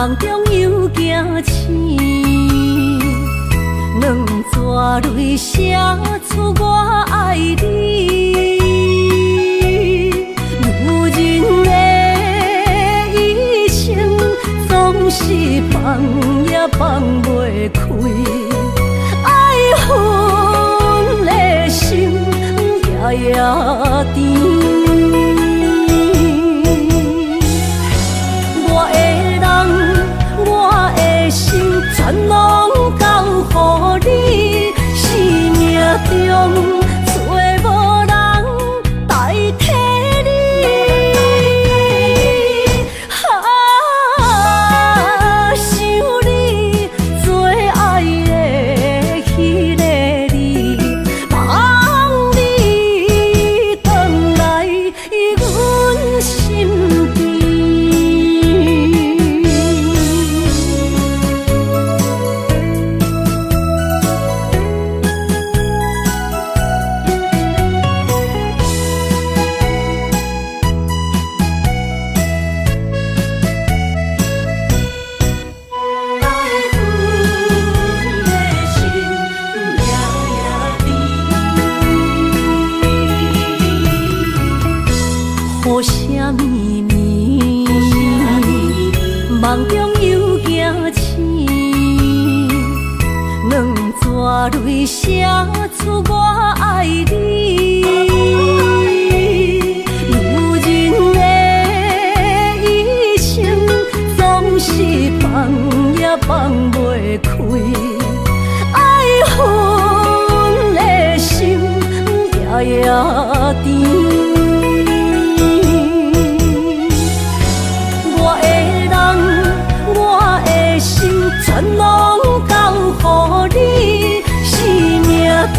梦中又惊醒，两纸泪写出我爱你。女人的一生总是放也放袂开，爱恨的心夜夜甜。全拢交乎你，生命中找无人代替你。想你最爱的迄个你，望你回来阮身边。为什么梦中又惊醒？两纸泪写出我爱你。女人的一生总是放也放袂开，爱恨的心夜夜甜。全拢交乎你，生命中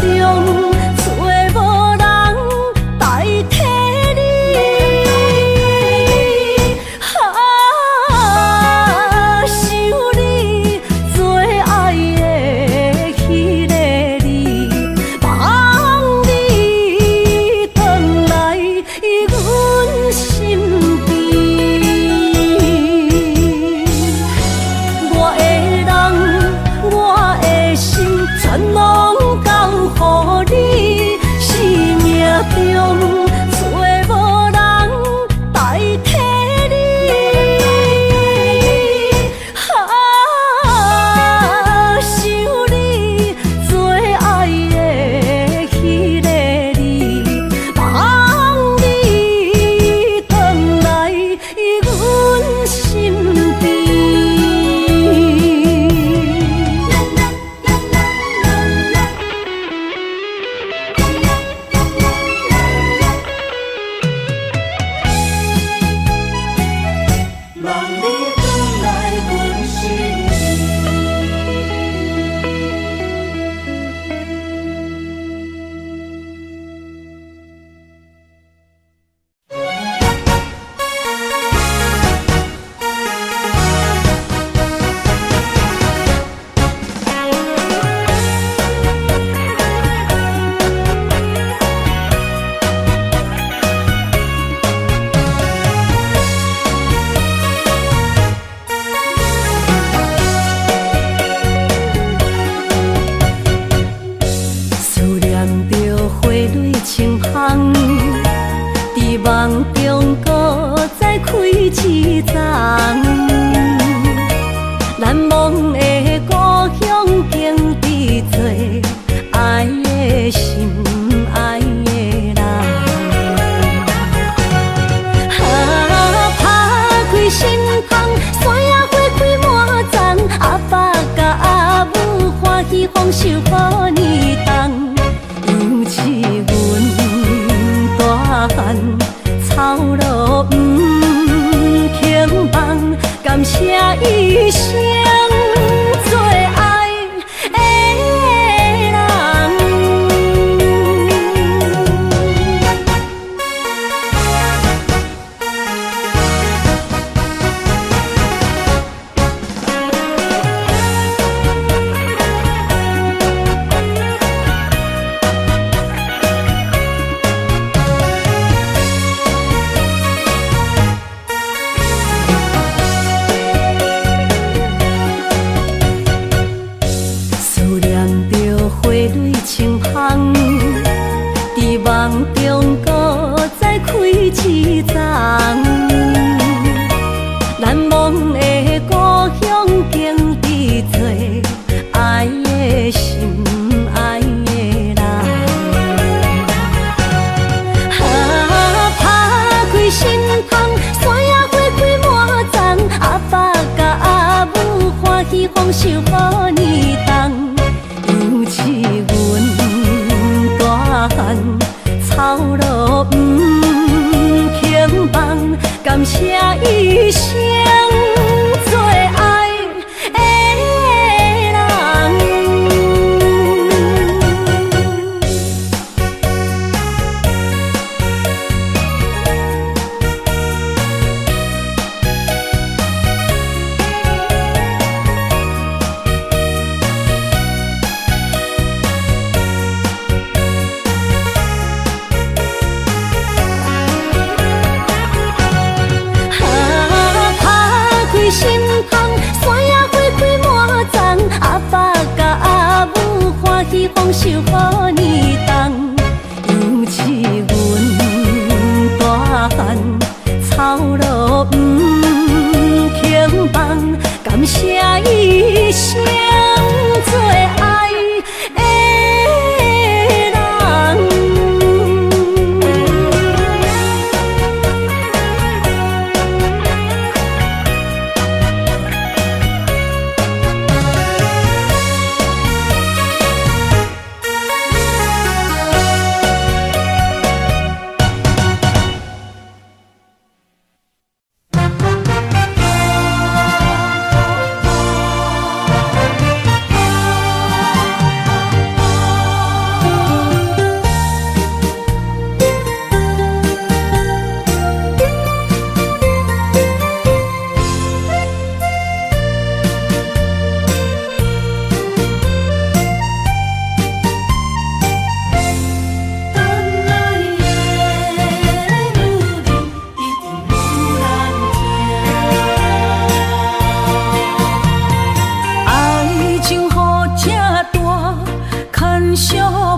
找无人代替你。想你最爱的迄个你，望你回来阮身边。全拢交乎你，生命中找无人代替你。想你最爱的迄个你，望你回来阮身边。梦中搁再开一丛，难忘的故乡经历做爱的心爱的人。打开心窗，山野花开满丛，阿爸甲阿母欢喜丰收好年冬，尤是阮大汉。草路不轻放，感谢一生最爱的人。梦中搁再开一丛，难忘的故乡经历做爱的心爱的人。打开心窗，山野花开满丛，阿爸甲阿母欢喜丰收好年冬，尤是阮大汉草路不轻放，感谢一生做爱的人。心窗，山野花开满丛，阿爸甲阿母欢喜丰收好年冬，尤是阮大汉草路不轻放，感谢一生做爱的人。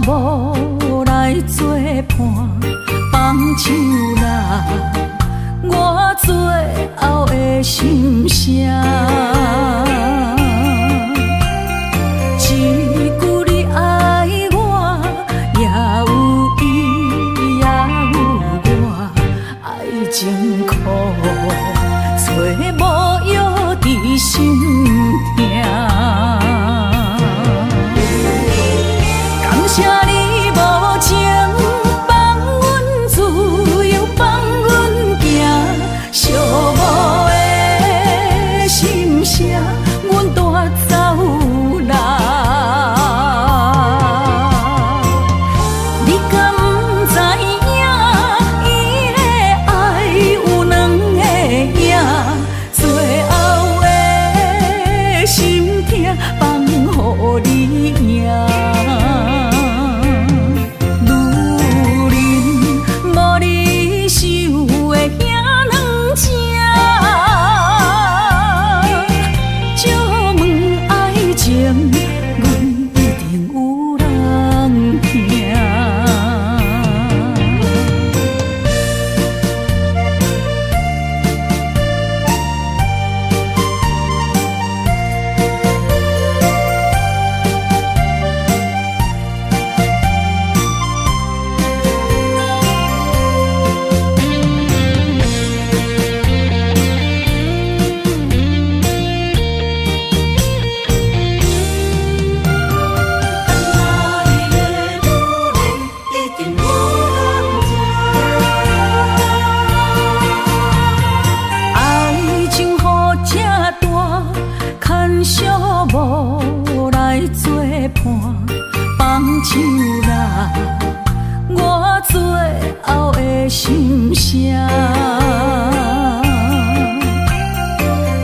无来作伴，放手啦，我最后的心声。一句你爱我，也有伊也有我，爱情苦，找无药伫心痛。谢你无情，放阮自由，放阮行，寂寞的心声，阮带走啦。你敢不知影，伊的爱有两个影，最后的心痛放予你赢。无来作伴，放手啦，我最后的心声。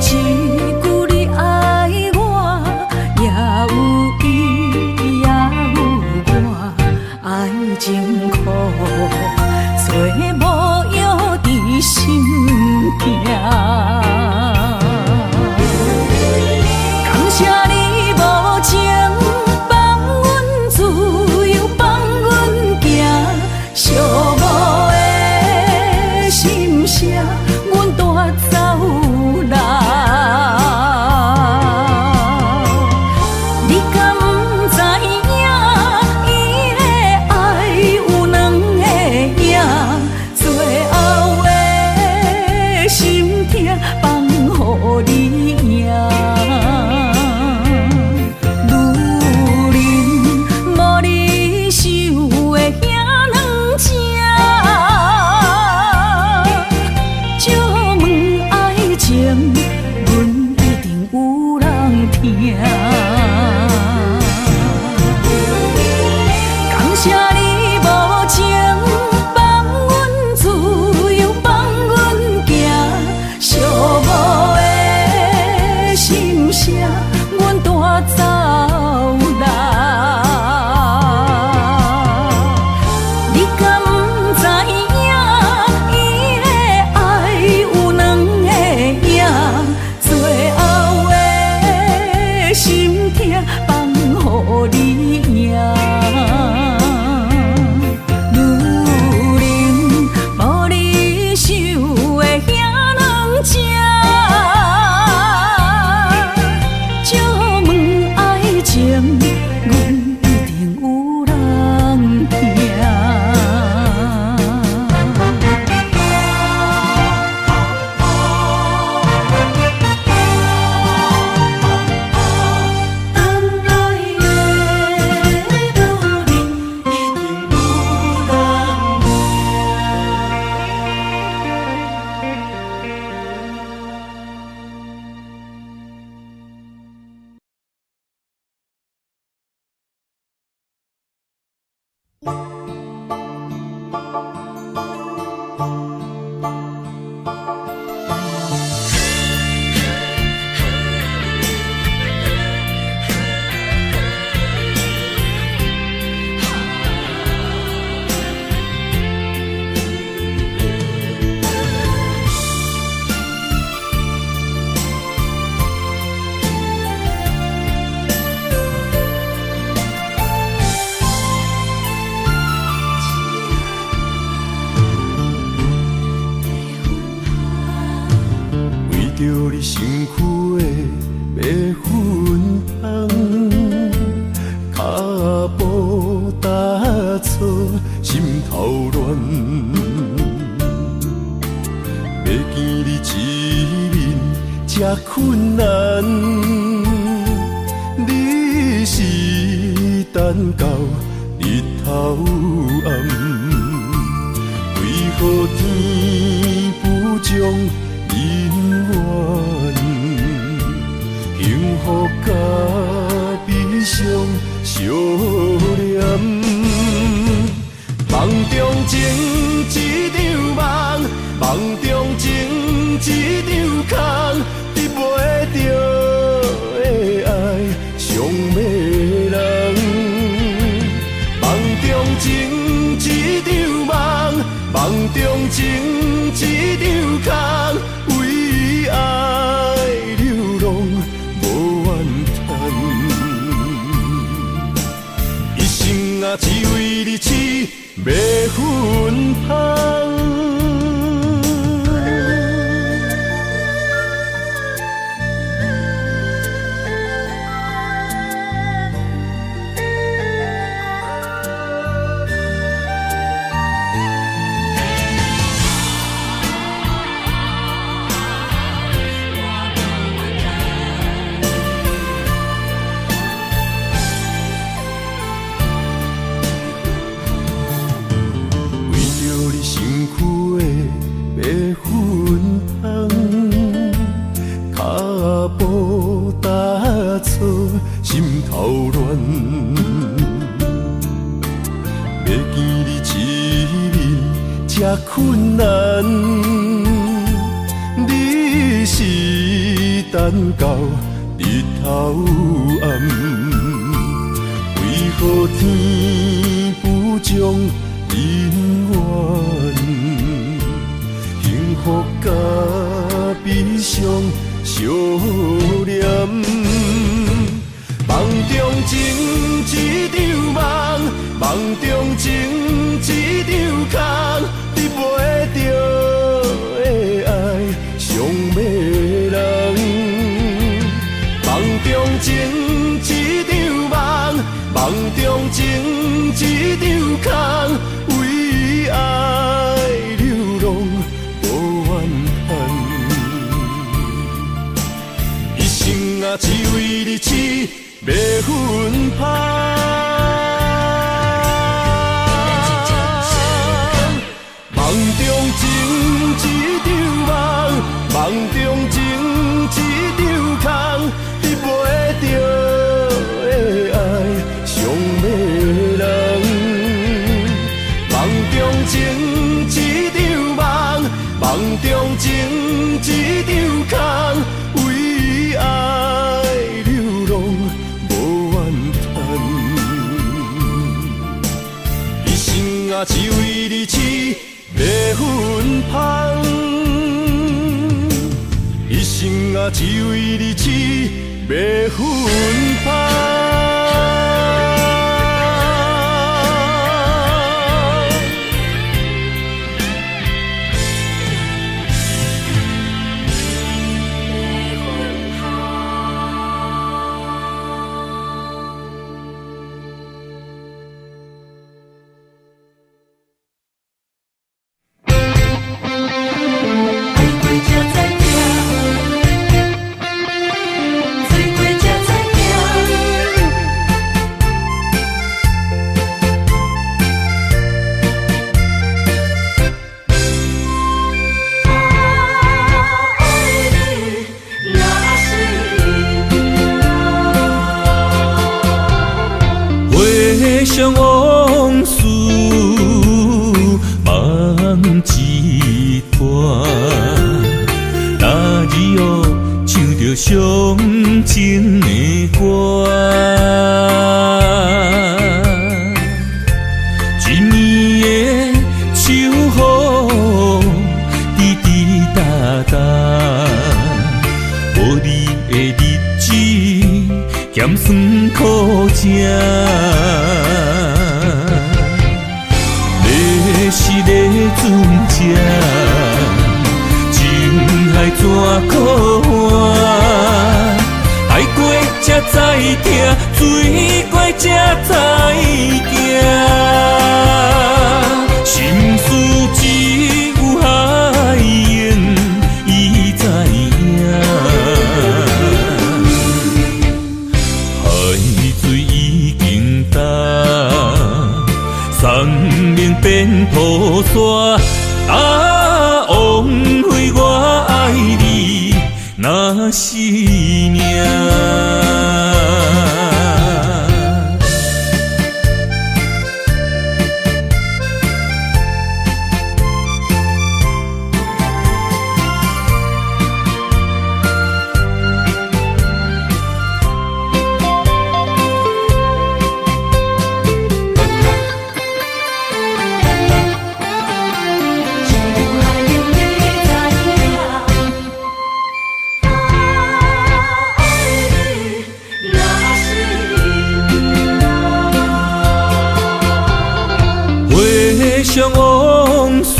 一句你爱我，也有伊也有我，爱情苦，做无药伫心痛。谢你无情，放阮自由，放阮行。你身躯的白粉香，脚步踏错，心头乱。要见你一面这困难，你是等到日头暗，为何天不将人缘幸福甲悲伤相连？梦中情一场梦，梦中情一场空，得袂着的爱上迷人。梦中情一场梦，梦中情一场空，为爱流浪无怨叹，一生啊只为你痴迷粉香。心头乱，要见你一面这困难，你是等到日头暗，为何天不将人缘幸福甲悲伤相连？梦中情一场梦，梦中情一场空，得袂着的爱上迷人。梦中情一场梦，梦中情一场空，为爱流浪无怨叹，一生啊只为你痴迷粉香。梦中情一场梦，梦中情一场空，得袂着的爱上迷人。梦中情一场梦，梦中情一场空，为爱流浪无怨叹，一生啊只为你痴迷粉香，一生啊只为你痴迷粉香。想往事梦一段，那日哦唱着伤情的歌，一年的秋雨滴滴答答，无你的日子咸酸苦涩。是咧船只，情海怎可换？水怪才知行。心事只有海燕伊知影，海水已经干，山明变土沙。啊，枉费我爱你那是命。回想往事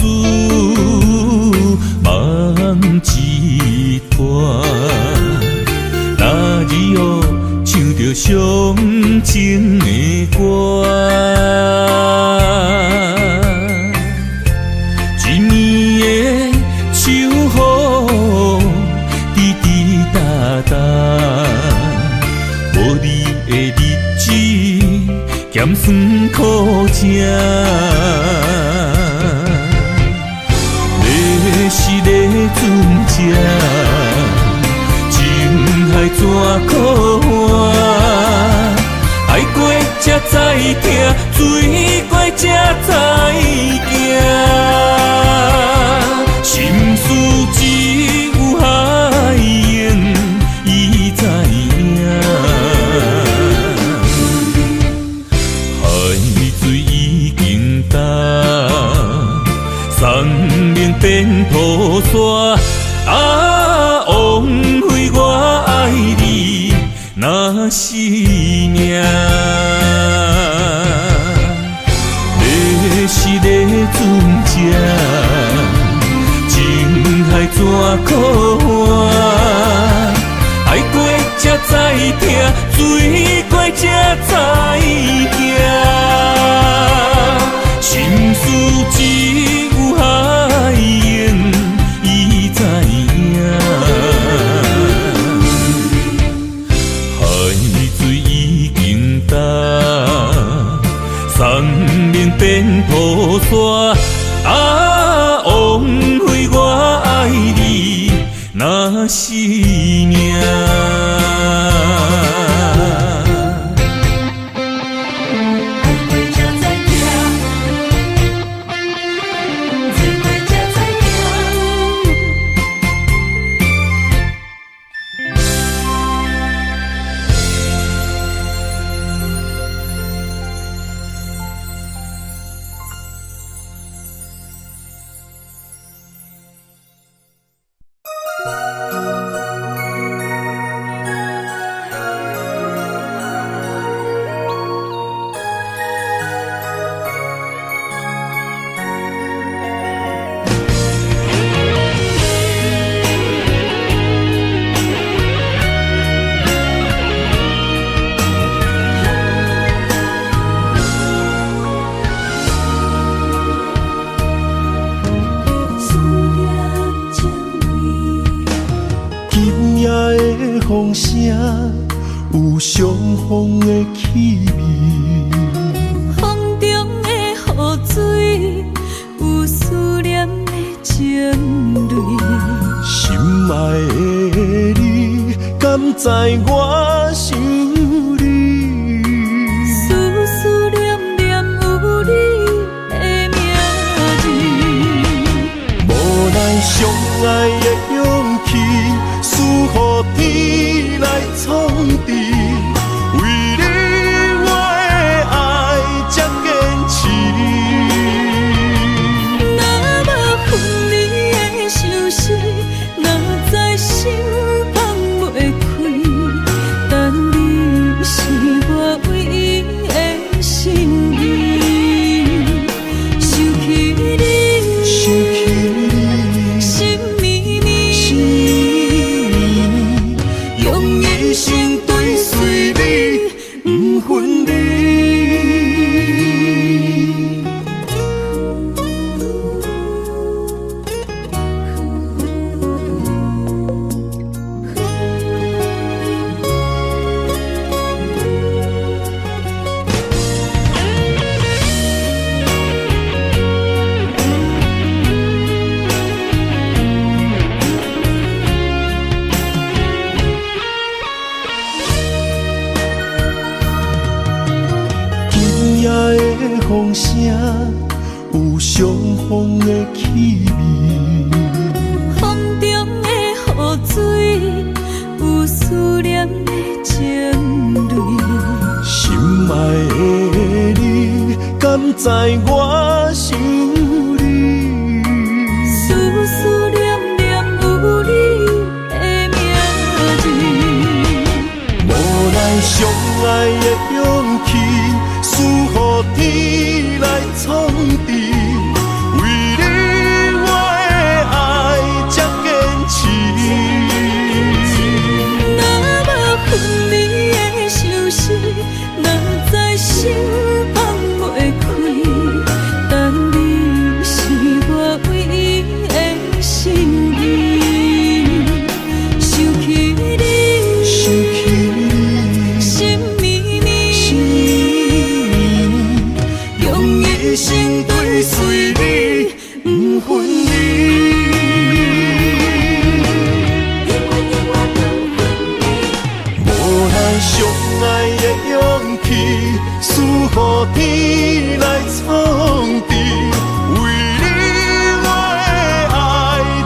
梦一段，那日后唱着伤情的歌，一年的秋雨滴滴答答，无你的日子咸酸苦涩。是个船只，情海怎可换？爱过才知疼，水过才知行。心事只有海燕伊知影，海水已经干。山明变土沙，啊，枉费我爱你那是命。你是个船只，情海怎可换？爱过才知疼，水过才知行。心事只有海燕伊知影，海水已经干，山明变土沙。啊，枉费我爱你那是命。风声有相逢的气味，风中的雨水有思念的情泪。心爱的你，敢知我想你？思思念念有你的名字，无奈相爱的勇气，输予天来创治。为你我的爱才坚持。若无分离的相思，哪知心放袂开？有相逢的气味。风中的雨水，有思念的情泪。心爱的你，敢知我想你？思思念念有你的名字。无奈相爱的勇气，输予天来创治。为你我的爱才坚持。若无分离的相思，哪知心放袂开。但你是我唯一的心意，想起你，想起你，心绵绵，用一生追随你，不分离。无奈相爱的勇气，输予天来创治。为你我的爱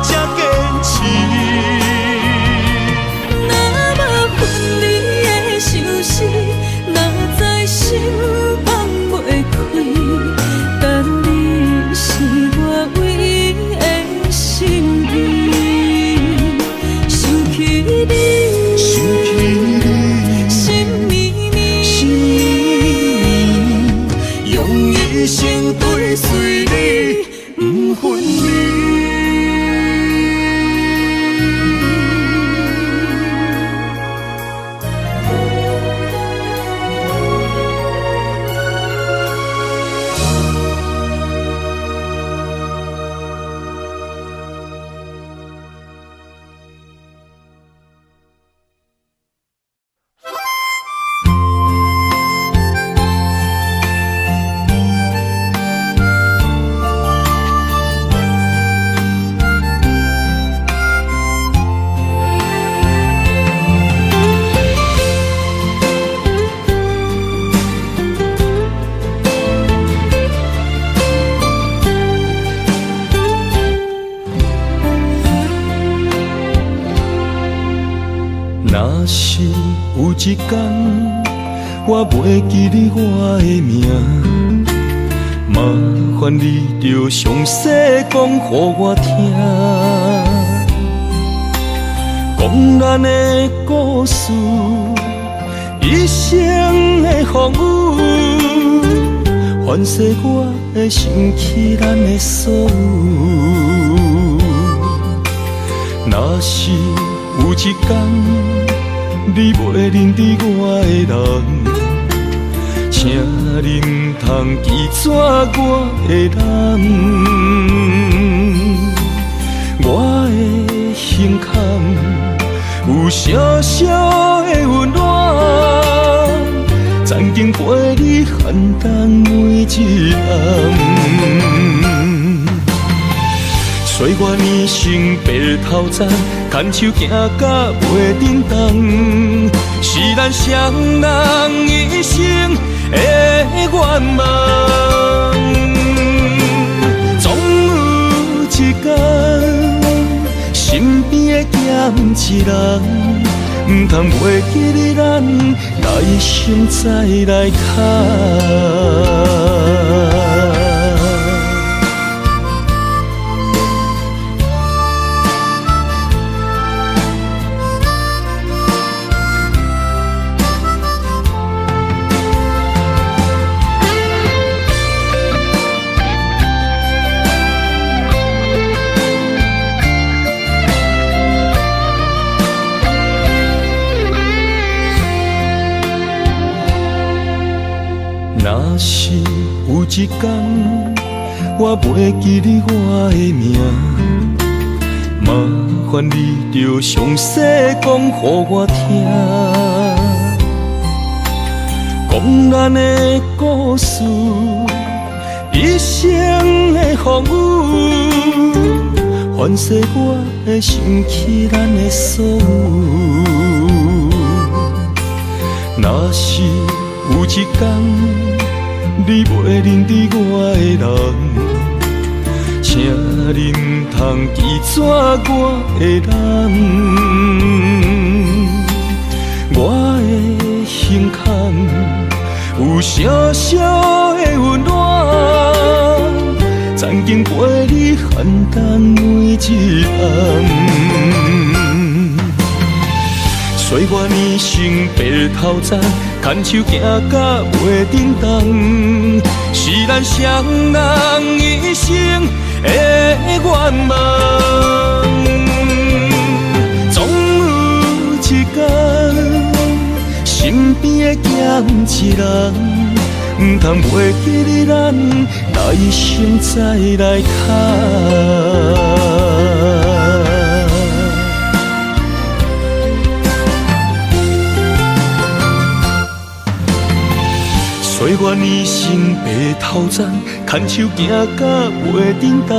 才坚持。若无分离的相思，哪知心放袂开。但你是我唯一的心意，想起你，想起你，心绵心绵，用一生追随你，不分离。若是有一天我袂记你我的名，麻烦你着详细讲予我听，讲咱的故事，一生的风雨，反噬我会想起咱的所有。若是有一天你袂认得我的人，请你唔通记住我的人。我的胸坎有小小的温暖，曾经陪你寒冬每一暗。岁月年轻白头鬃，牵手行到袂振动，是咱双人一生的愿望。总有一天，身边的咸一人，唔通袂记你咱来生再来看。若是有一天我袂记你我的名，麻烦你着详细讲予我听，讲咱的故事，一生的风雨，反噬我会想起咱的所有。若是有一天你袂认得我的人，忍通记住我的人，我的胸腔有小小的温暖，曾经陪你寒冬每一暗。岁月年成白头鬃，牵手行到袂振动，是咱双人一生的愿望。总有一天，身边的咸一人，唔通袂记你咱来生再来看。岁月年成白头鬃，牵手行到袂振动，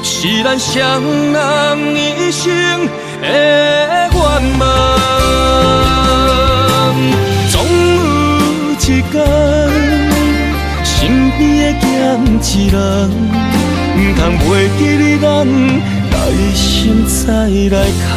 是咱双人一生的愿望。总有一天，身边的咸一人，唔通袂记你咱来生再来看。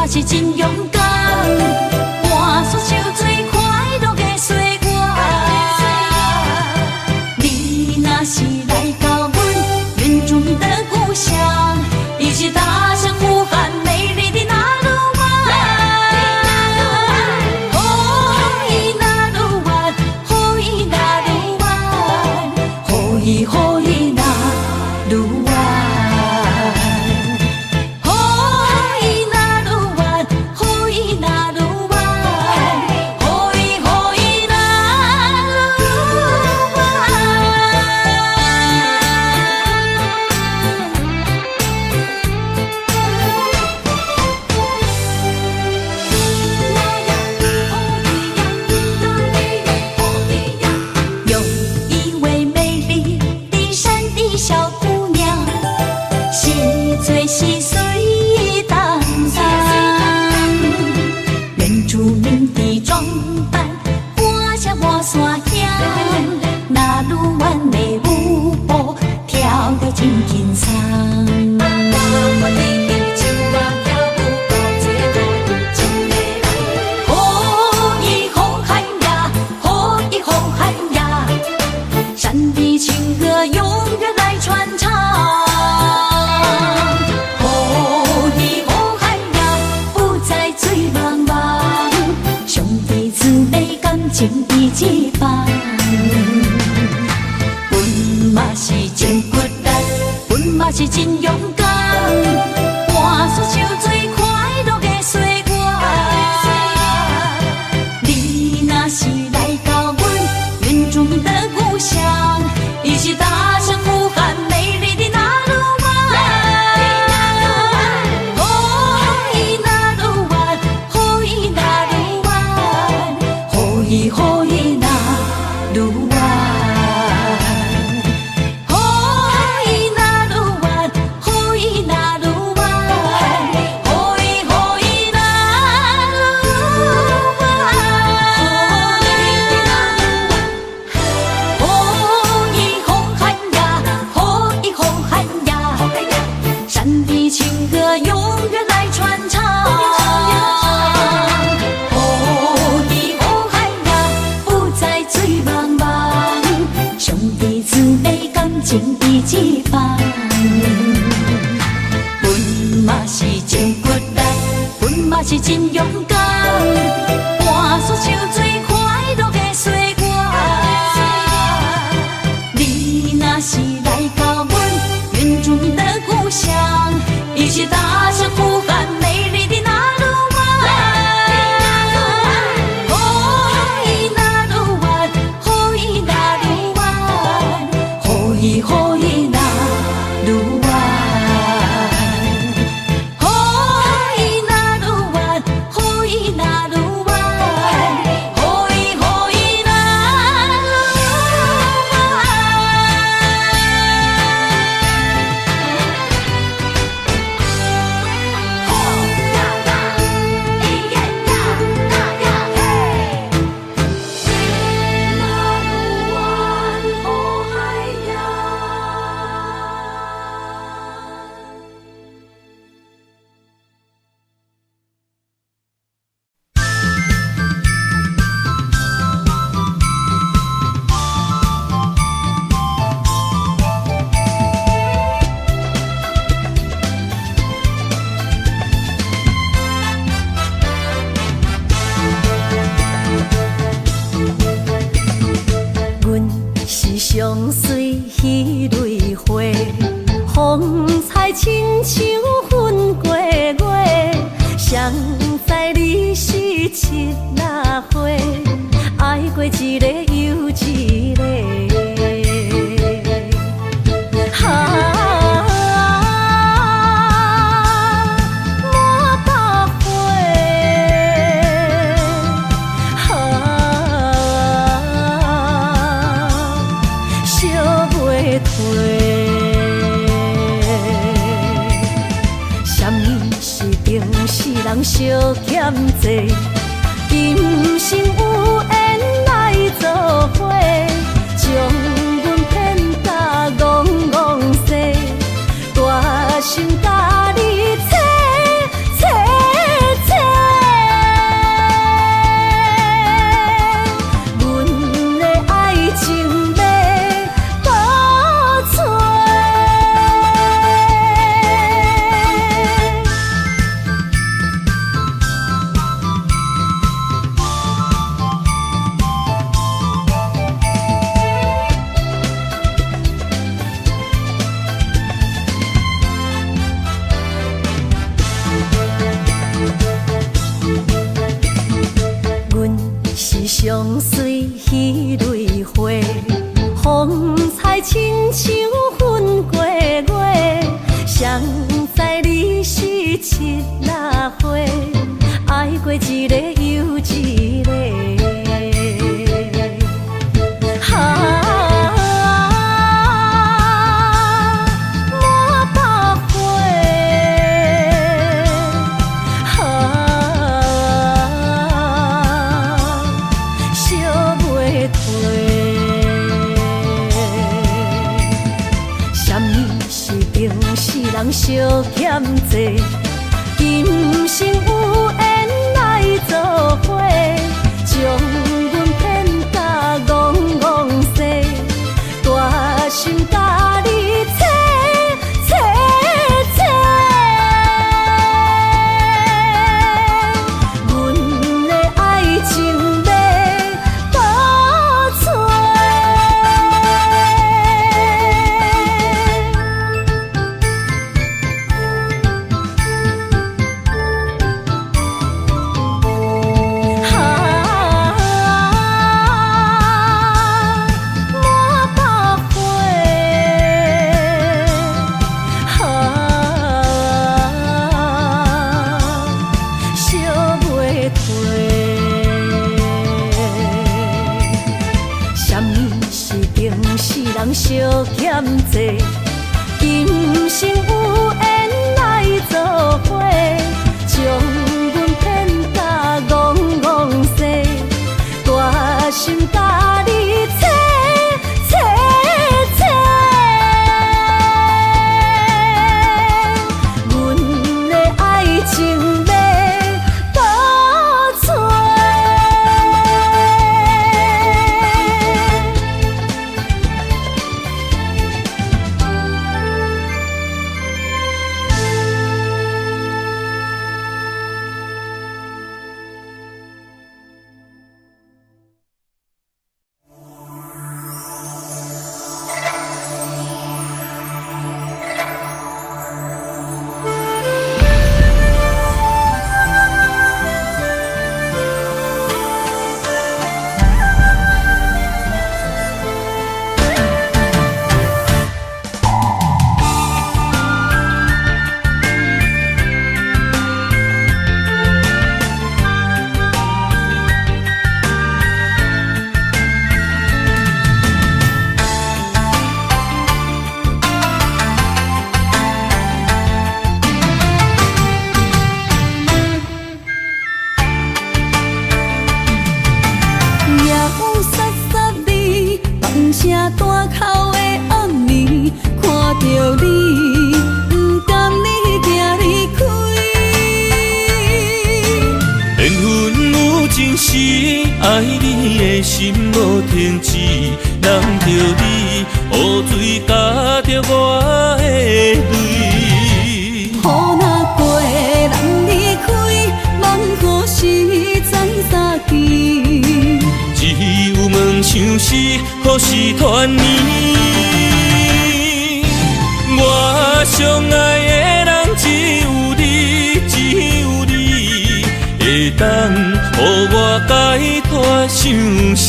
是真勇敢，换出受最快乐的岁月。你若是来到阮原住民的故乡，一起大声呼喊美丽的那鲁湾。哦伊那鲁湾，哦伊那鲁湾，哦伊哦伊那鲁湾。情义一般，阮嘛是真骨力，阮嘛是真勇敢，换出受最快乐的岁月。你若是来到阮原住民的故乡，一起大声呼喊美丽的那鲁湾。哦伊那鲁湾，哦伊那鲁湾，哦伊哦伊。像最快乐的岁月。你若是来到阮远处的故乡，一起踏上呼喊美丽的那路湾。哦，伊那路湾，哦，伊那路湾，哦，伊那路湾。相随彼蕊花，风采亲像云过月。谁知你是七那花，爱过一个又一个。人相欠债，今生有缘来作伙，将阮骗甲戆戆西，大心甲你切切切，阮的爱情要倒找。相随彼蕊花，风采亲像云过月。谁知你是七那花，爱过一个又一个。人相欠债，今生有缘来作伙，将阮骗甲戆戆西，大心甲你切切切，阮的爱情要倒找。人相欠债，今生有缘来作伙，将阮骗甲戆戆西，大心甲你切切切，阮的爱情要倒找。爱你的心无停止，人着你，雨水加着我的泪。雨若过，人离开，望何时再相见？只有问相思，何时团圆？我相爱的人只有你，只有你，会当予我解脱相思。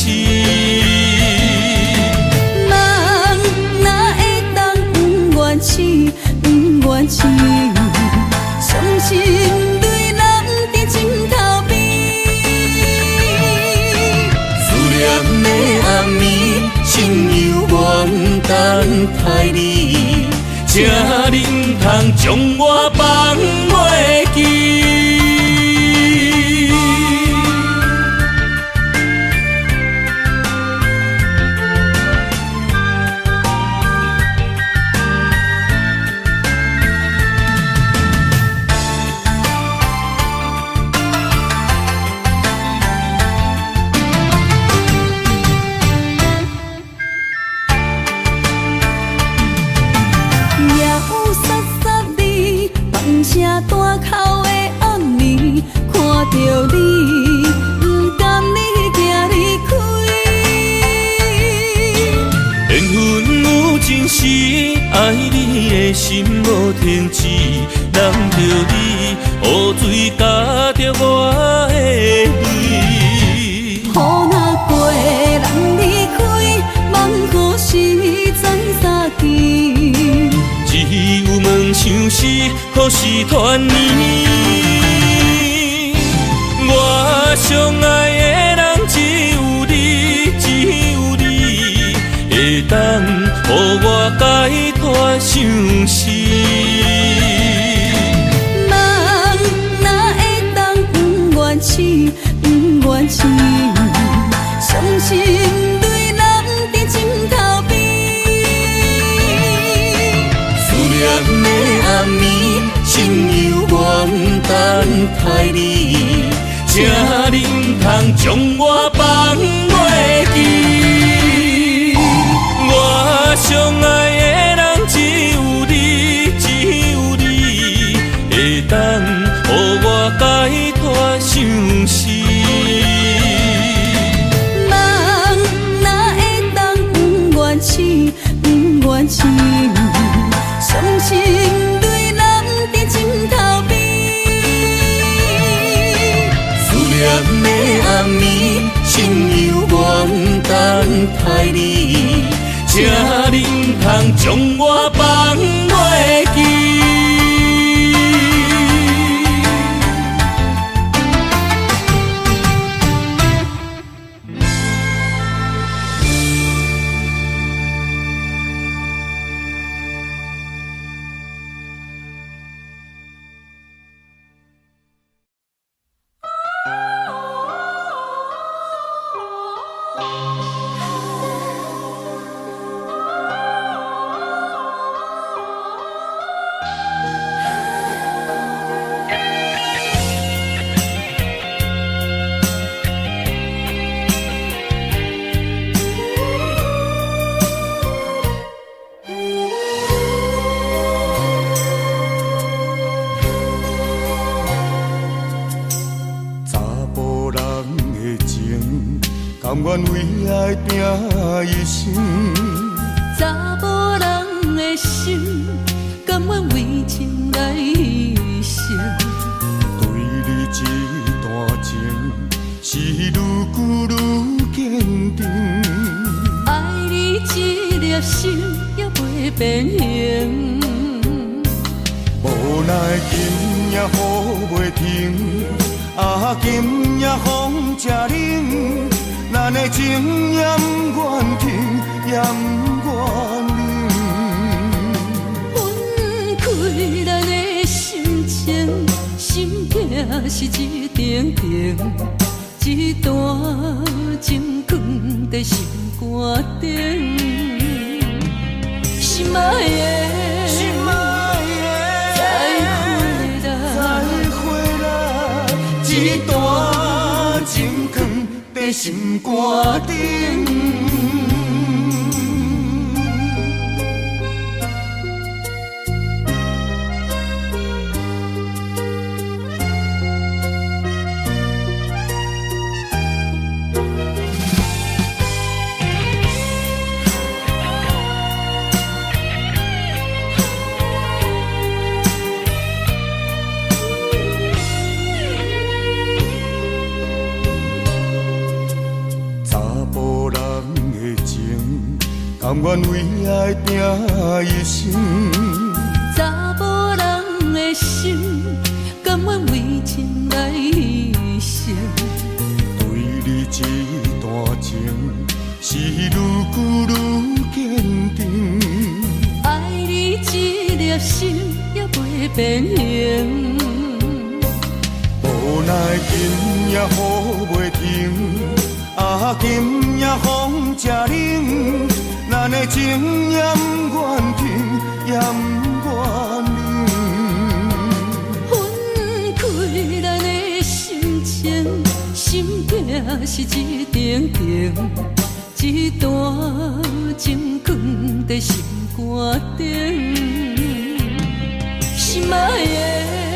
人哪会当不愿痴，不愿痴？伤心对人伫枕头边，思念的暗暝，心犹原等待你，请恁通将我放袂记。大口的暗暝，看着你，不甘你行离开。缘分有真实，爱你的心无停止，人着你，雨水加着我的泪。雨若过，人离开，望何时再相见？只有问相思，何时团圆？我相爱的人只有你，只有你，会当予我解脱相思。人哪会当不愿痴，不愿痴？伤心对人伫枕头边。念的暗暝，心犹原等待你，请恁通将我放袂记。我相爱的人只有你，只有你，会当予我解脱相思。人哪会当不愿痴，不愿痴？伤心对人伫枕头边，思念的暗暝，心犹原等待你，请恁通将我放袂记。甘愿为爱拼一生，查某人的心，甘愿为情来牺牲。对你这段情，是愈久愈坚定。爱你这粒心也袂变形，无奈今夜雨袂停，今夜风正冷。咱的情也不愿停，也不愿冷。分开咱的心情，心境是一定定，一段情放在心肝顶。心爱的，心爱的，再回来，一段情放。在心肝顶。甘愿为爱拼一生，查某人的心，甘愿为情来牺牲。对你这段情，是愈久愈坚定。爱你一粒心也袂变形，无奈今夜雨袂停，今夜风正冷。咱的情也不愿停，也不愿冷。分开咱的心情，心境是一定定，一段情放在心肝顶。心爱的，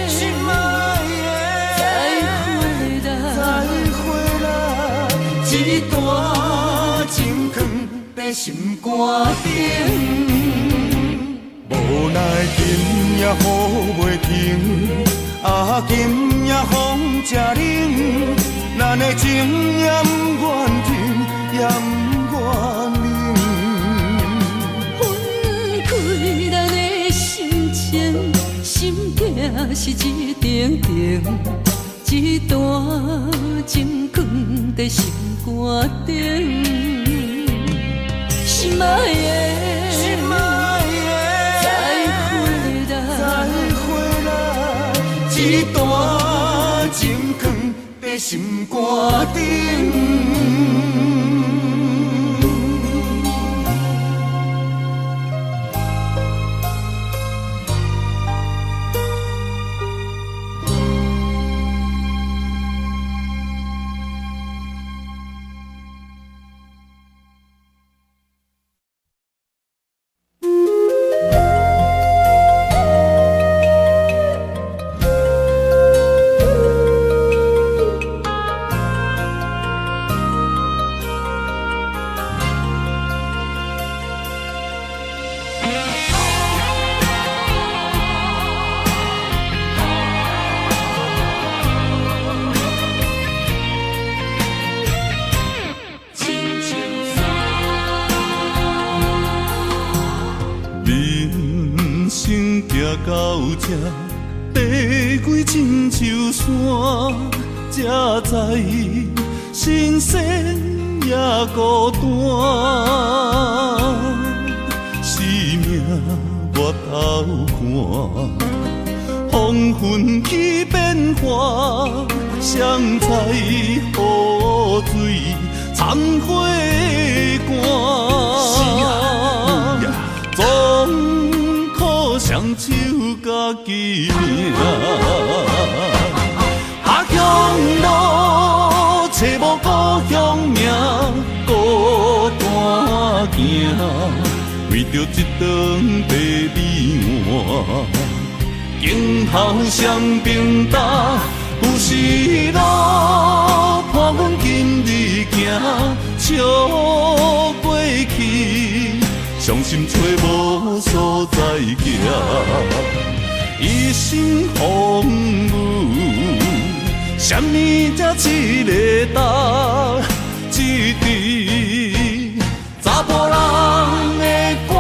心爱的，再回来，一段情放在心肝顶。无奈今夜雨袂停，今夜风正冷，咱的情也不愿停，也不愿冷。分开咱的心情，心境是一定定，一段情放在心肝顶。心爱的，心爱的，再回来，一段情放在心肝顶。到这爬过亲像山，才知新鲜也孤单。生命我头看，风云起变化，谁知雨水残花干。总可双手家己命，下乡路找无故乡名，孤单行，为着一顿白米碗。今后双平搭，有时路伴阮今日行，笑过去，伤心找无所在行。一生风雨，什么才一个答？一支查甫人的歌。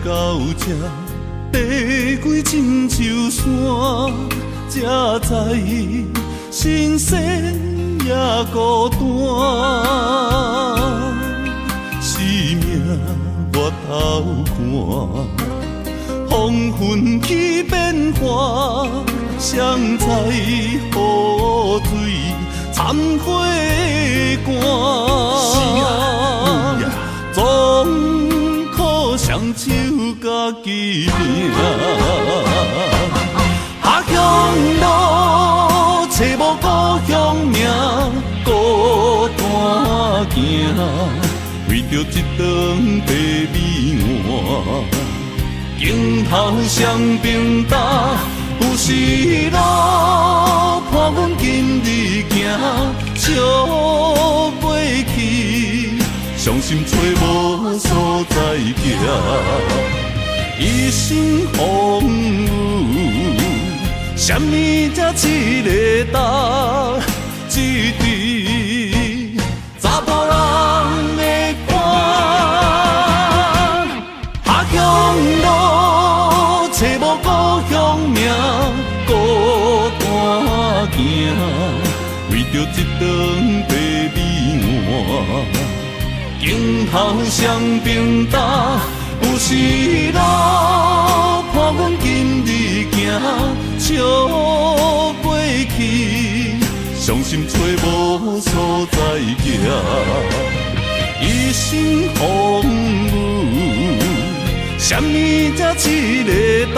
到这爬过亲像山，才知新鲜也孤单。生命我头看，风云起变化，谁双菜雨水掺火干，总靠双手家己拼。下乡路找无故乡名，孤单行，为着一顿白米碗。镜头双边搭，有时路伴阮今日行，笑袂去，伤心找无所在行。一生风雨，什么才一个答？一滴查甫人的肝。下乡路找无故乡名，孤单行，为着一顿白米碗。镜头双边搭，有时路伴阮今日行，笑袂去，伤心找无所在行。一生风雨，什么才一个答？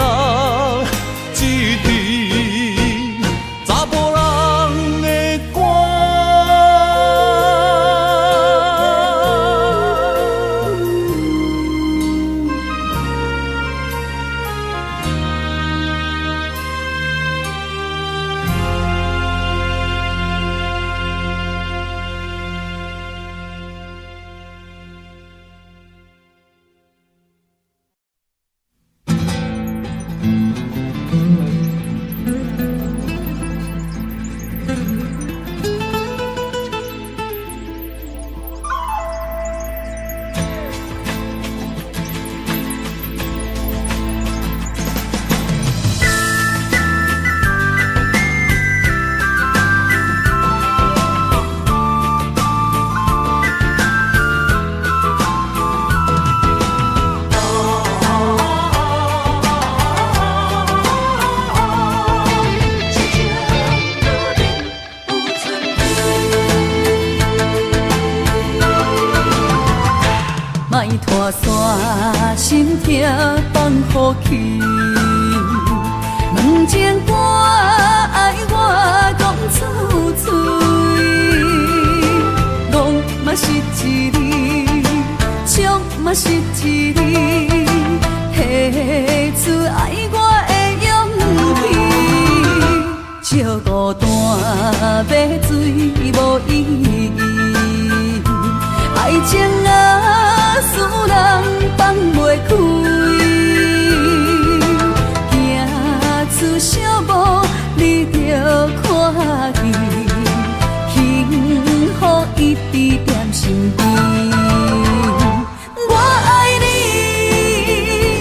一滴查甫人的肝。拖山心痛放乎去，问情歌爱我讲出嘴，戆嘛是一字，唱嘛是一字，提出爱我的勇气，笑孤单要水无意义，爱情啊，使人放袂开，行出小步，你着看见，幸福一直踮身边。我爱你，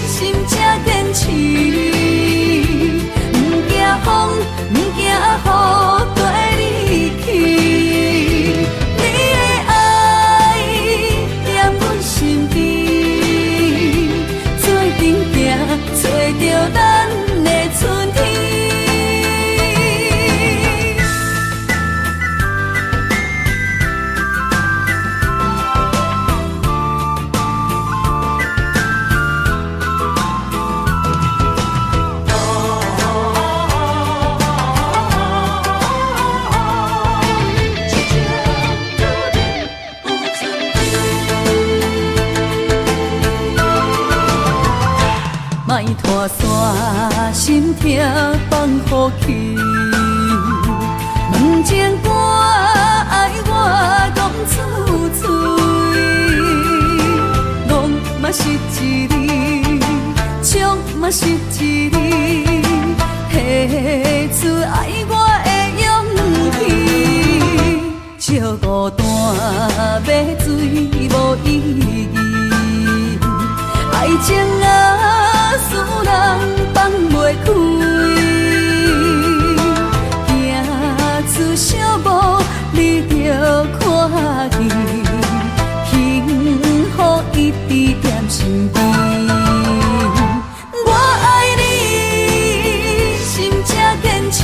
心正坚持，不惊风，不惊雨，跟你去。你的爱在阮身边，做阵行，找着咱的春天。莫拖山心痛放乎去，问情歌爱我讲出嘴，戆嘛是一字，唱嘛是一字，提出爱我的勇气，笑孤单要水无意义，爱情啊，使人放袂开，行出小步，你着看见，幸福一直踮身边。我爱你，心正坚持，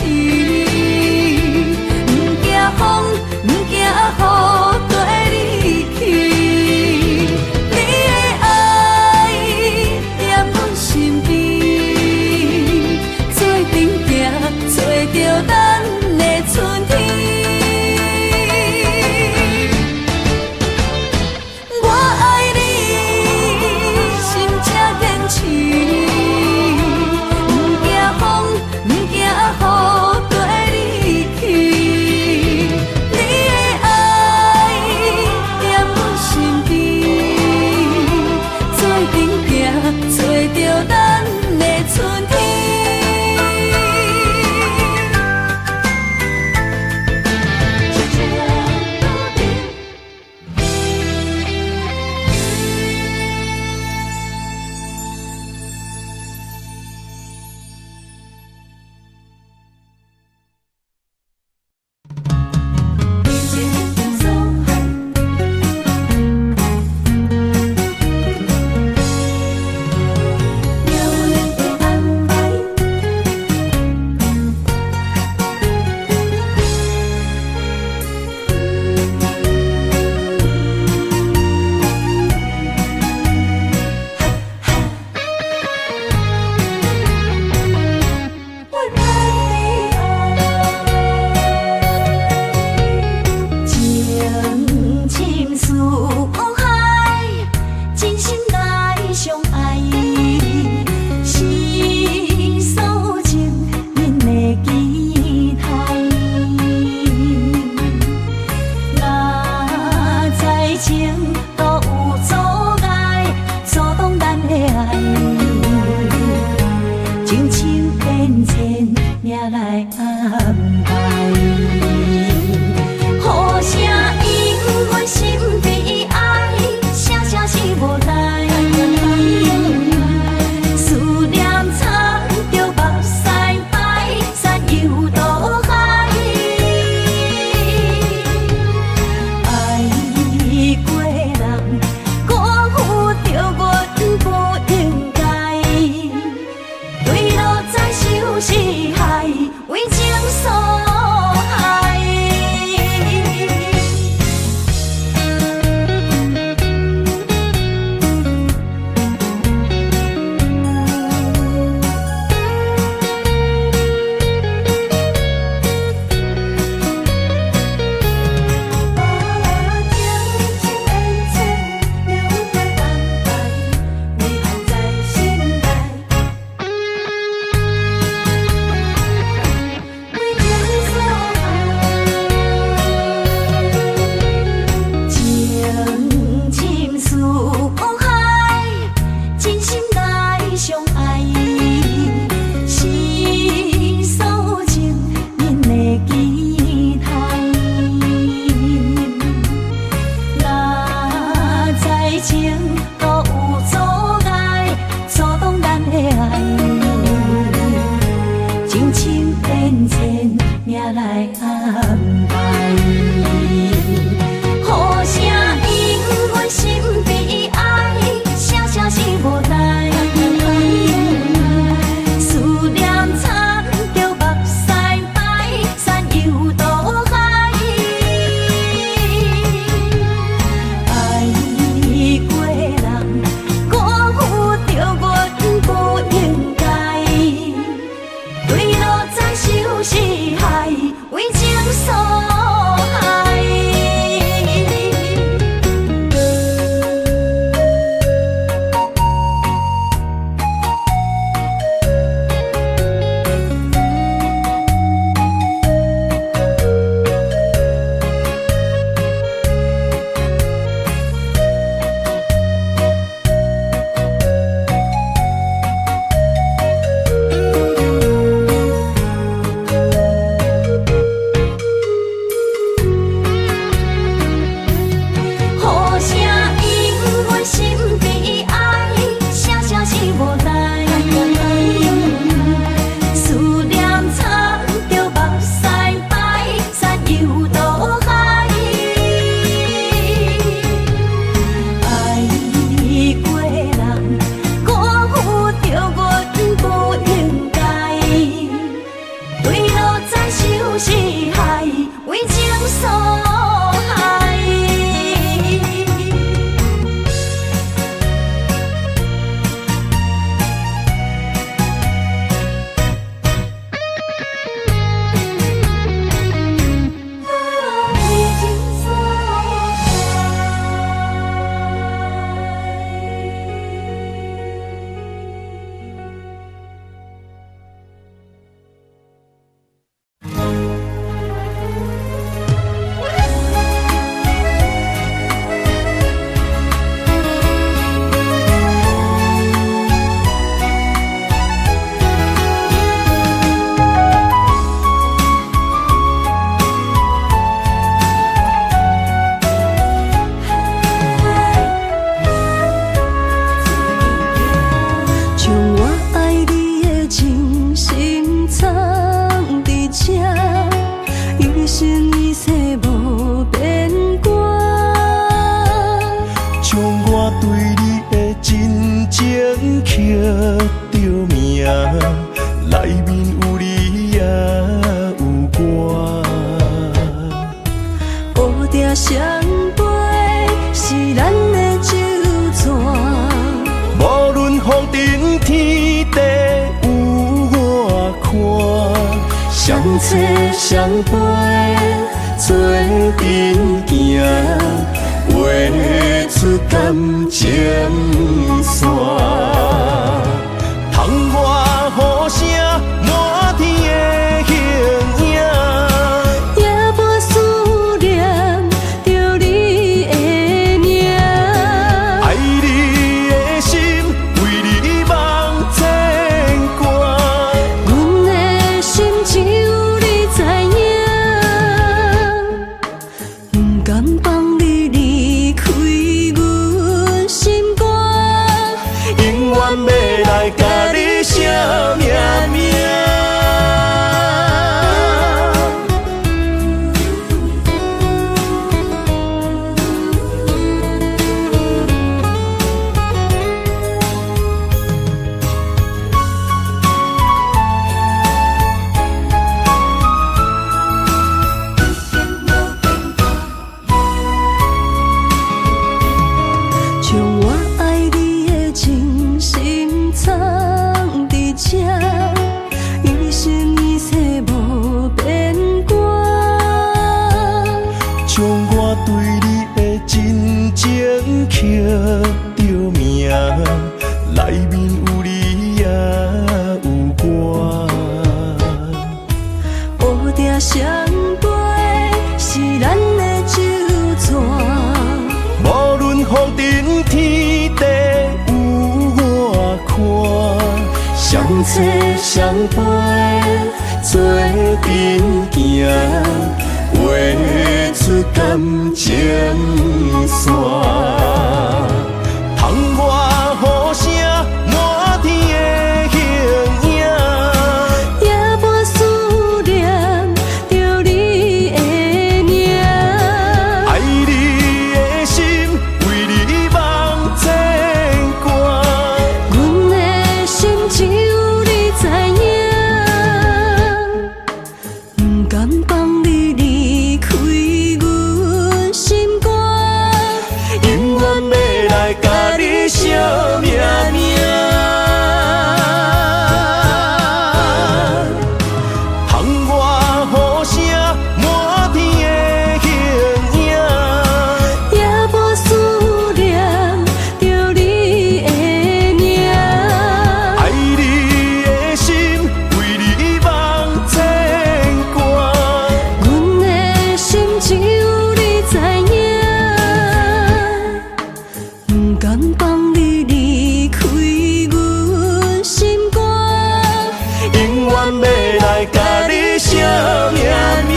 来安排。好声因阮心悲哀，声声是无奈。思念惨着目屎白，山游渡海。爱过人，辜负着阮不应该。对路再受是害，为情所害。好声因阮心悲哀，声声是无奈。思念惨着目屎白，山游渡海。爱过人，辜负着阮不应该。对路再受是害，为情所害。为情所将我爱你的情深藏伫这，一生一世无变卦。将我对你的真情刻着名，内面有你也有我。乌蝶双飞是咱的酒泉。无论风尘天地有我看，相找相陪做阵行，画出感情线。窗外雨声满天的形影。也无思念着你的名，爱你的心，为你梦牵挂。阮的心只有你知影，不甘放你离开阮心肝，永远要来甲你写命名。将我爱你的情深藏伫这，一生一世无变卦。将我对你的真情刻着名，内面有你也有我。乌蝶双飞是咱的酒泉。无论风尘天地有我看，相找相陪做阵行，画出感情线。窗外雨声满天的形影。也无思念着甘放你离开阮心肝，永远要来甲你相命命。窗外雨声满天的形影，也无思念着你的名。爱你的心为你梦牵挂，阮的心只有你知影，不甘放你离开阮心肝，永远要来甲你相命命。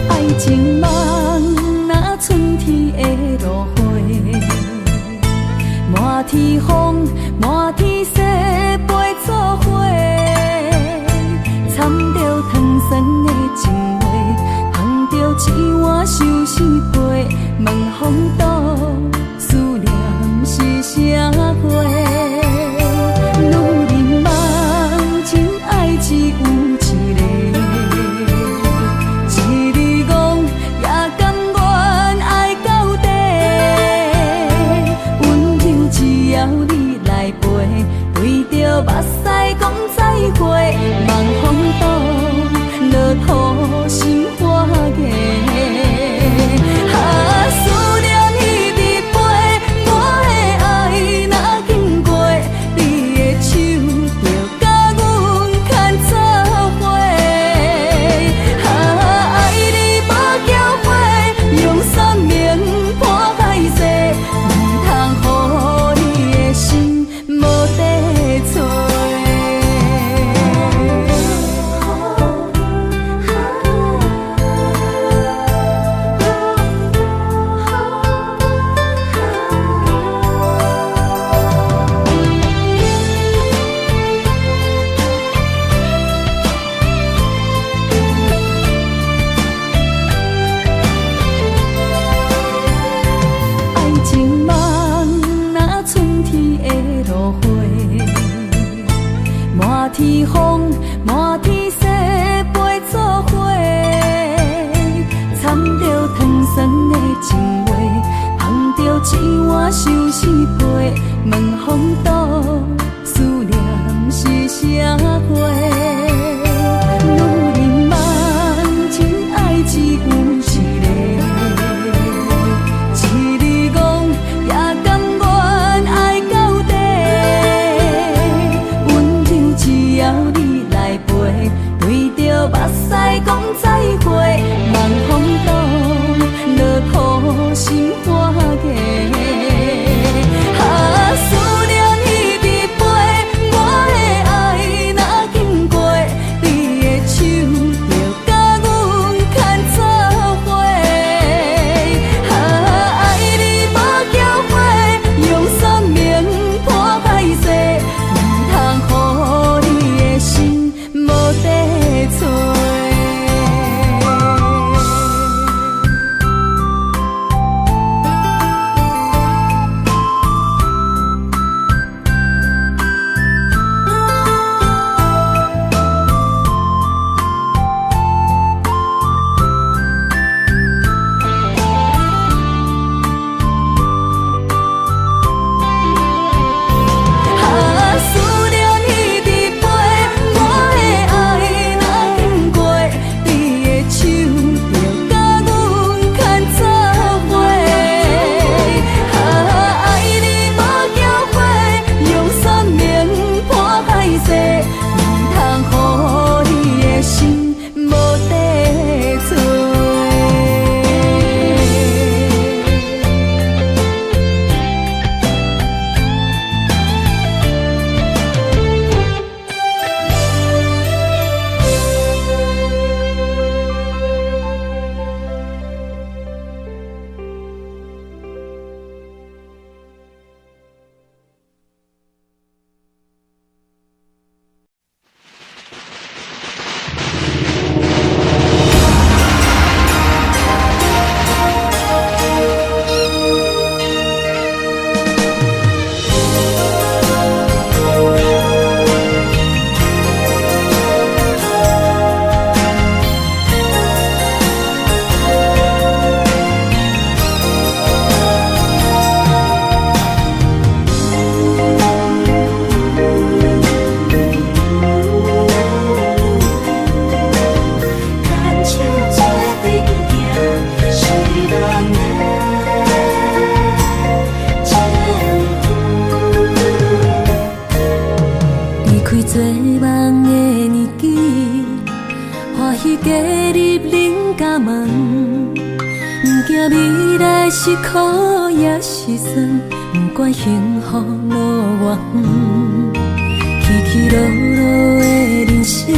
爱情梦若春天的落花，满天风，满天雪，陪做伙，掺着糖酸的情话，捧着一碗相思杯，问风岛思念是啥货？女人梦真爱只有一个。目屎讲再会，望风岛落土心花芽。思念彼日飞，我的爱若经过，你的手就甲阮牵做伙。爱你无后悔，用生命破海誓，唔通予你的心无地找。满天风，满天雪，陪做伙，掺着糖酸的情话，捧着一碗相思杯，问风岛思念是啥货？女人梦真爱只有一个，一日讲也甘愿爱到底。只要你来陪，对着目屎讲再会，望风岛落土心花芽。思念来是苦也是酸，不管幸福路偌远，起起落落的人生，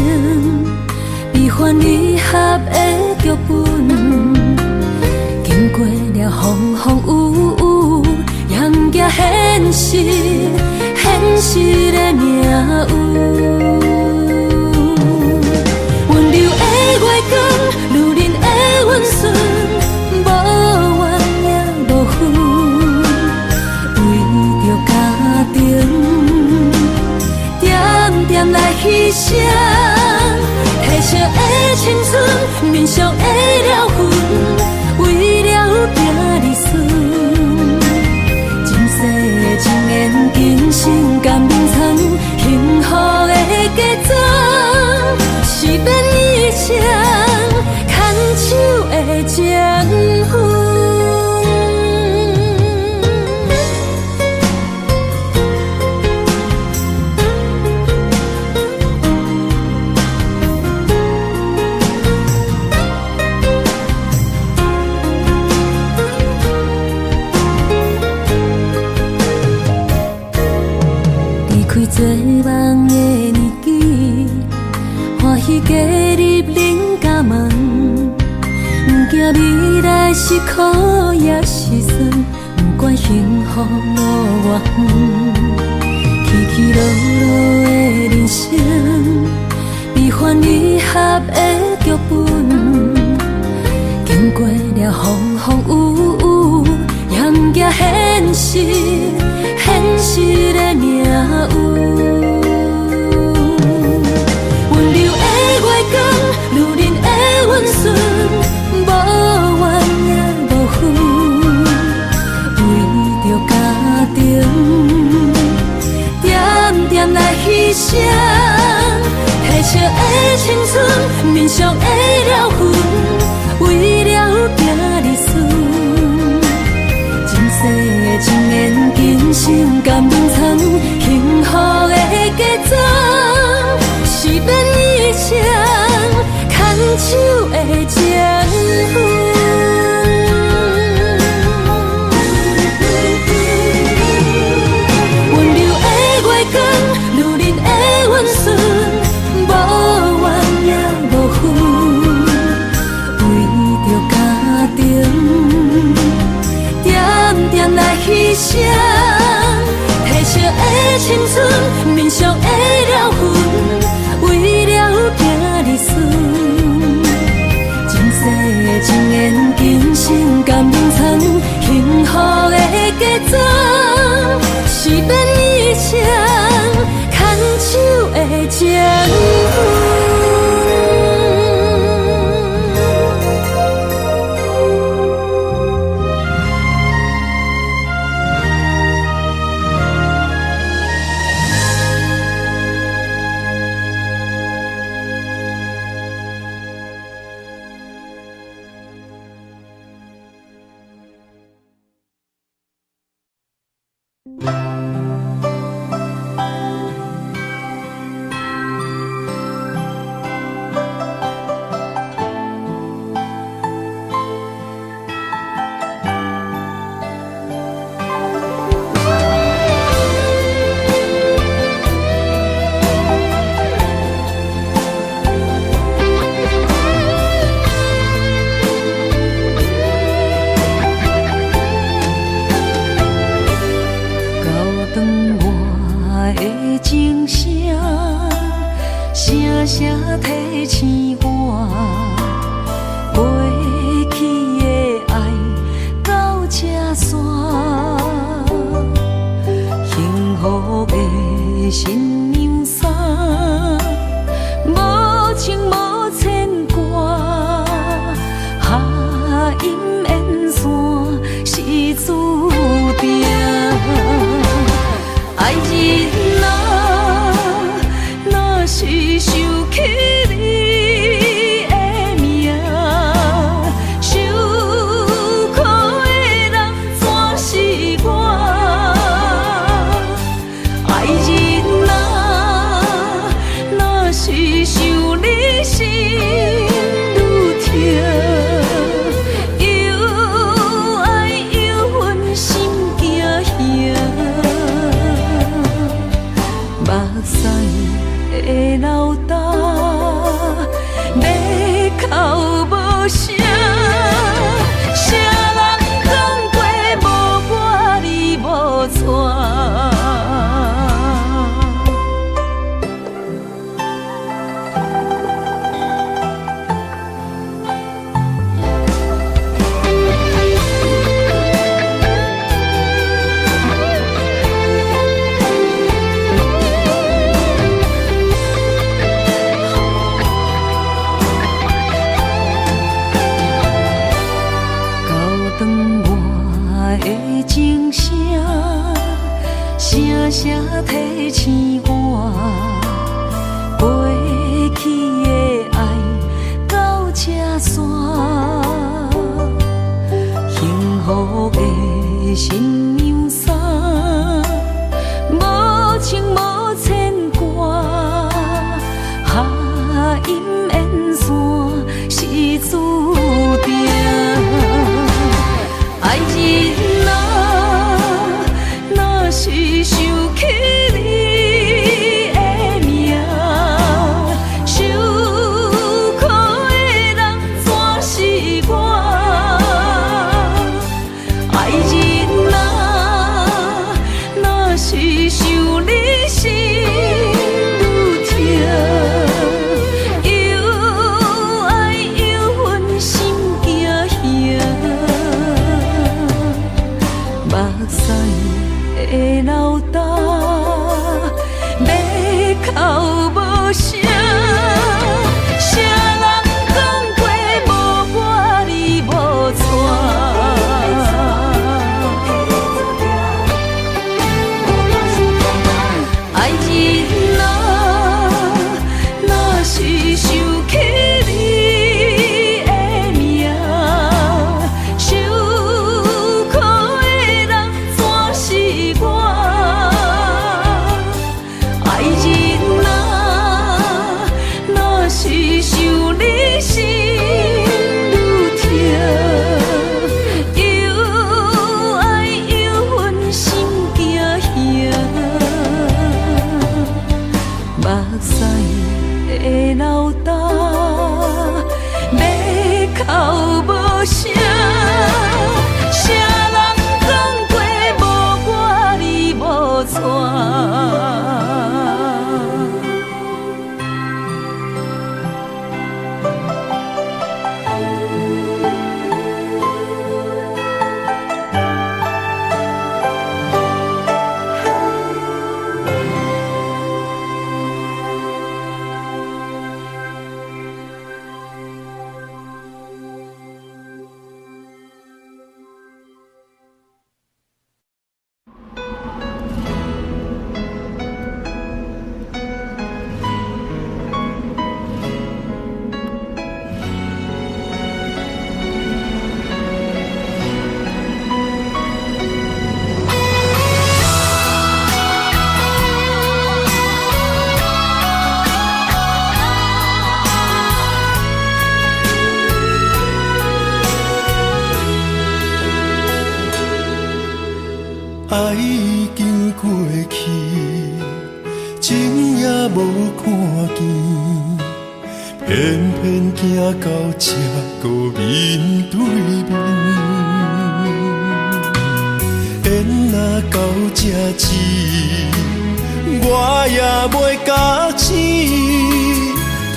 悲欢离合的剧本，经过了风风雨雨，迎接现实，现实的命运。温柔的月光，女人的温顺，无怨也无恨，为着家庭，点点来牺牲。褪色的青春，面上的了痕，为了拼儿孙。前世情缘，今生甘眠藏，幸福的家庄，是变以前牵手的情分。做梦的年纪，欢喜加入恁家门，不惊未来是苦也是酸，不管幸福路偌远，起起落落的人生，悲欢离合的剧本，经过了风风雨雨，迎接现实，现实的命运。温柔的月光，女人的温顺，无怨也无恨，为着家庭，点点来牺牲。褪色的青春，面上的了痕，为了拼儿孙。前世情缘，今生甘眠藏，幸福的家庄，是变以前牵手的情分。温柔的月光，女人的温顺，无怨也无恨，为着家庭，点点来牺牲。褪色的青春，面上的了痕，为了拼儿孙。前世情缘，今生甘眠藏，幸福的家庄，是变以前牵手的情分。爱人啊。屎的流干，要哭无声。谁人讲过无我你无带？情声，声声提醒我，过去的爱到这线，幸福的新娘衫，无情无牵挂，下阴缘线是注定，爱人。是想起你的名，受苦的人全是我。爱人啊，若是想你心愈痛，又爱又恨心惊惊，目屎的流干，要哭无声。谁人讲过无我你无带？爱人啊，若是想起你的名，受苦的人全是我。爱人啊，若是想你心愈痛，又爱又恨心惊惊，目屎的流干，要哭无声。谁人讲过无我你无带？爱已经过去，情也无看见，偏偏行到这个面对面。缘若到这止，我也袂甲醒，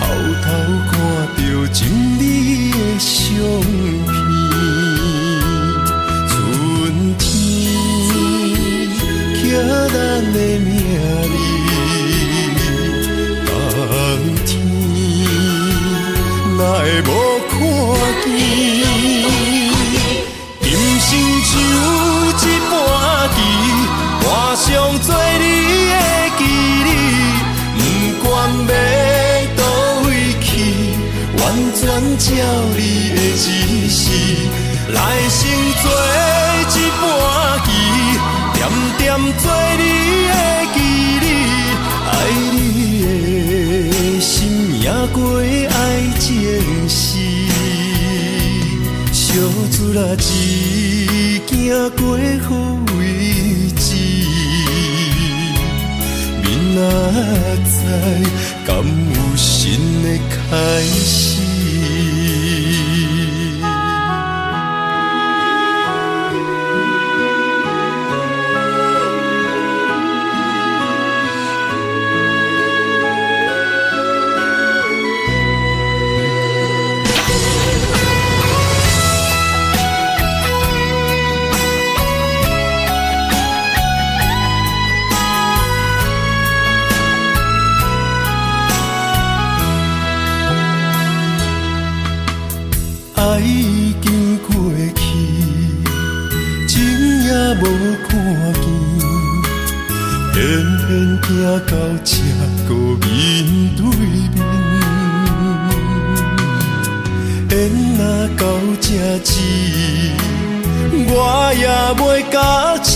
偷偷看到情你的相片。寄咱的名字，冬天哪会无看见？今生就一半棋，换上做你的记忆，不管要倒位去，完全照你的指示，来生做一半棋。点点做你的记忆，爱你的心也过爱情事，小船啊一行过好位置，明知敢有新的开始？爱已经过去，情也无看见，偏偏行到这个面对面。缘若到这止，我也袂假醒，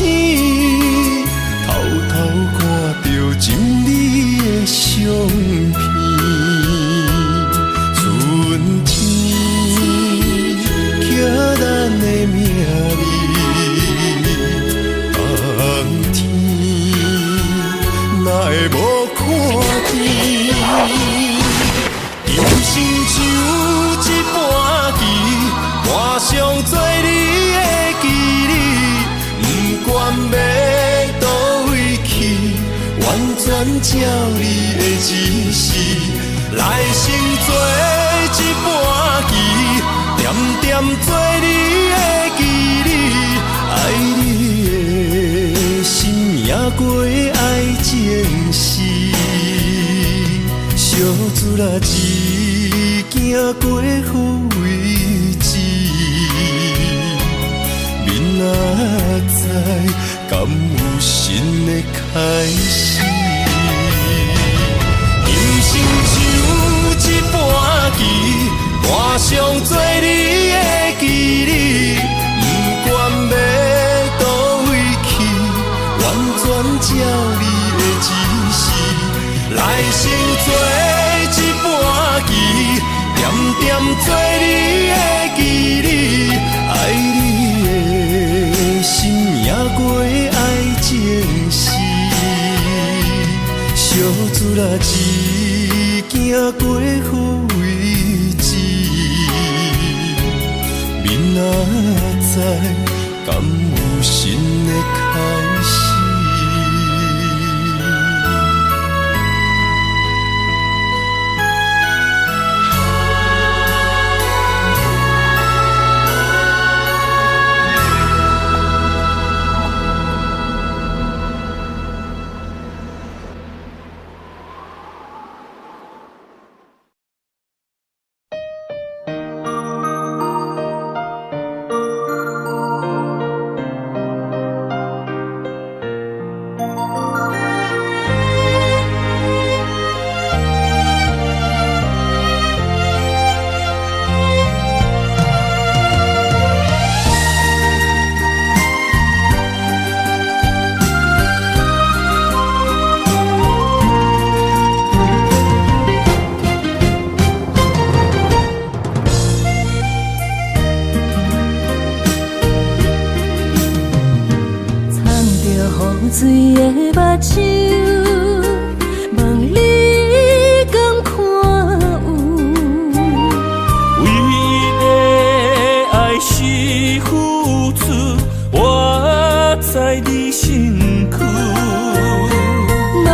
偷偷看着情你的相片。春天。咱的名字，冬天哪会无看见？人生像一盘棋，换上做你的记忆，不管要倒位去，完全照你的指示，来生做一盘棋。点点做你的记忆，爱你的心也过爱情诗，小子啦一行过好位置，明仔载敢有新的开始？人生像一盘棋。换上做你的记忆，不管要倒位去，完全照你的指示，来生做一盘棋，点点做你的记忆，爱你的心也过爱情诗，小子啦一行过好位置。明仔载敢有新的开始？水的目睭，望你敢看有？为你的爱是付出，我在你身躯。茫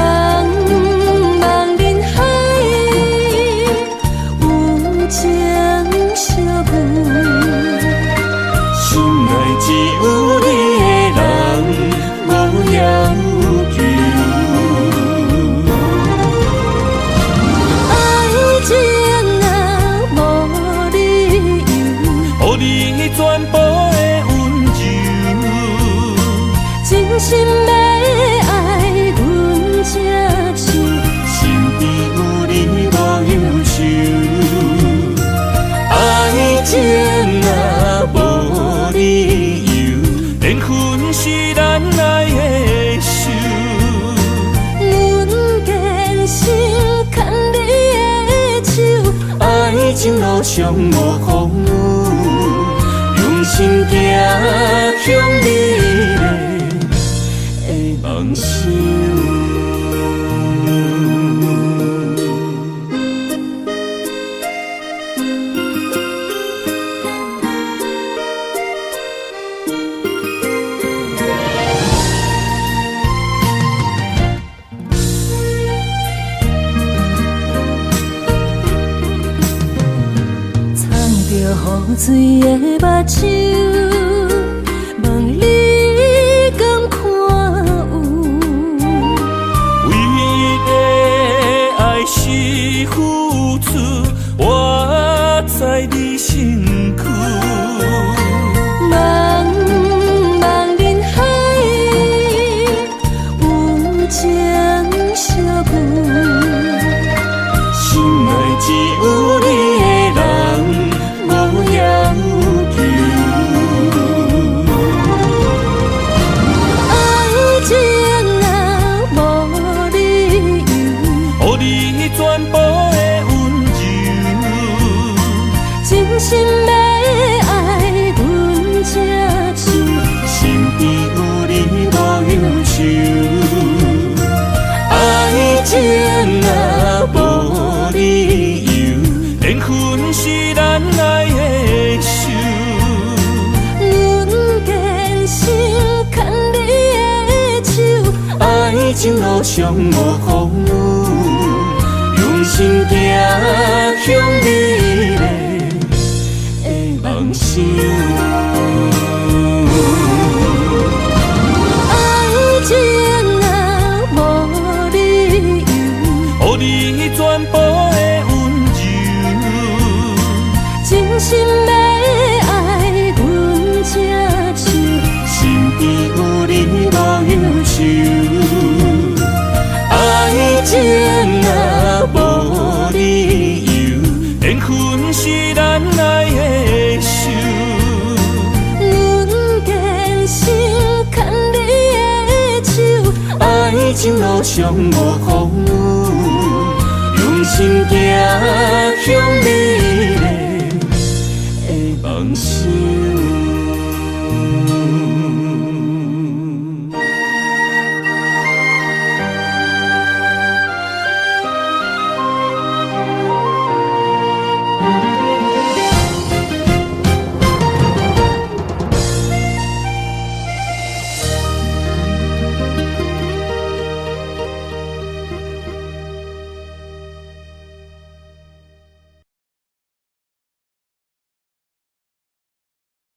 茫人海，有情相伴，心内只有你。全部的温柔，真心的爱阮才想，身边有你无忧愁。爱情若无理由，连分是咱爱的手。阮坚信牵你的手，爱情路上无风雨。心行向你的梦想。雨水的目睭，望你敢看有？唯一的爱是付出，我在你身躯。茫茫人海，有情相伴。心内只有你的人，无要求。爱情若无理由，予你全部的温柔，真心要爱阮才手，身边有你无忧愁。爱情若无理由，缘分是咱爱的手。阮坚守牵你的手，爱情路上无风雨，用心行向美丽的梦想。爱情若无理由，予你全部的温柔，真心要爱阮才手，身边有你无忧愁。爱情若无理由，缘分是咱爱的手。阮坚守牵你的手，爱情路上无风雨，用心行向美